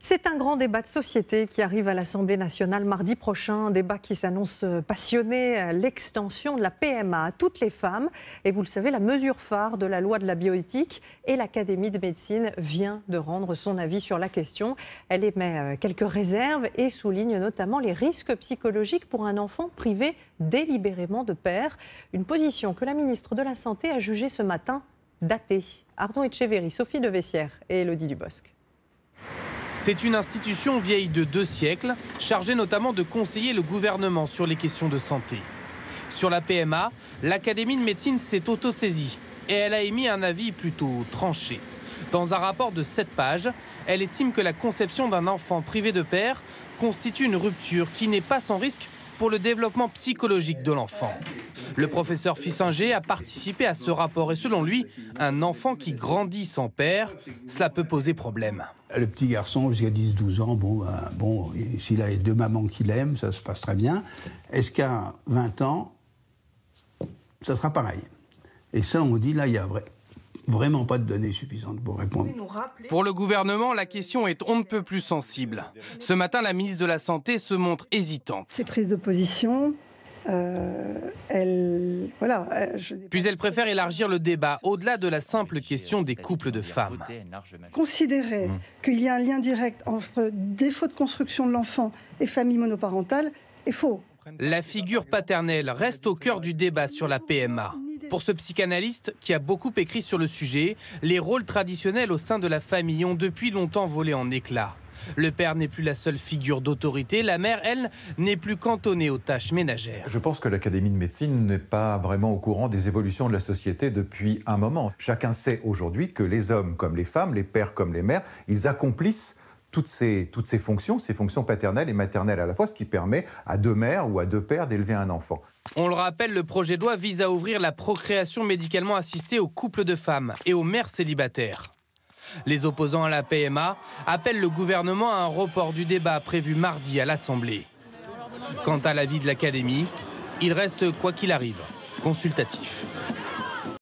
C'est un grand débat de société qui arrive à l'Assemblée nationale mardi prochain, un débat qui s'annonce passionné, l'extension de la PMA à toutes les femmes. Et vous le savez, la mesure phare de la loi de la bioéthique, et l'Académie de médecine vient de rendre son avis sur la question. Elle émet quelques réserves et souligne notamment les risques psychologiques pour un enfant privé délibérément de père. Une position que la ministre de la Santé a jugée ce matin datée. Arnaud Etcheverry, Sophie de Vessières et Élodie Dubosc. C'est une institution vieille de 2 siècles, chargée notamment de conseiller le gouvernement sur les questions de santé. Sur la PMA, l'Académie de médecine s'est autosaisie et elle a émis un avis plutôt tranché. Dans un rapport de 7 pages, elle estime que la conception d'un enfant privé de père constitue une rupture qui n'est pas sans risque pour le développement psychologique de l'enfant. Le professeur Fissinger a participé à ce rapport et selon lui, un enfant qui grandit sans père, cela peut poser problème. Le petit garçon, jusqu'à 10-12 ans, s'il a 2 mamans qui l'aiment, ça se passe très bien. Est-ce qu'à 20 ans, ça sera pareil? Et ça, on dit, là, il n'y a vraiment pas de données suffisantes pour répondre. Pour le gouvernement, la question est on ne peut plus sensible. Ce matin, la ministre de la Santé se montre hésitante. Ces prises de position, Puis elle préfère élargir le débat au-delà de la simple question des couples de femmes. Considérer qu'il y a un lien direct entre défaut de construction de l'enfant et famille monoparentale est faux. La figure paternelle reste au cœur du débat sur la PMA. Pour ce psychanalyste, qui a beaucoup écrit sur le sujet, les rôles traditionnels au sein de la famille ont depuis longtemps volé en éclats. Le père n'est plus la seule figure d'autorité, la mère, elle, n'est plus cantonnée aux tâches ménagères. Je pense que l'Académie de médecine n'est pas vraiment au courant des évolutions de la société depuis un moment. Chacun sait aujourd'hui que les hommes comme les femmes, les pères comme les mères, ils accomplissent toutes ces fonctions paternelles et maternelles à la fois, ce qui permet à 2 mères ou à 2 pères d'élever un enfant. On le rappelle, le projet de loi vise à ouvrir la procréation médicalement assistée aux couples de femmes et aux mères célibataires. Les opposants à la PMA appellent le gouvernement à un report du débat prévu mardi à l'Assemblée. Quant à l'avis de l'Académie, il reste, quoi qu'il arrive, consultatif.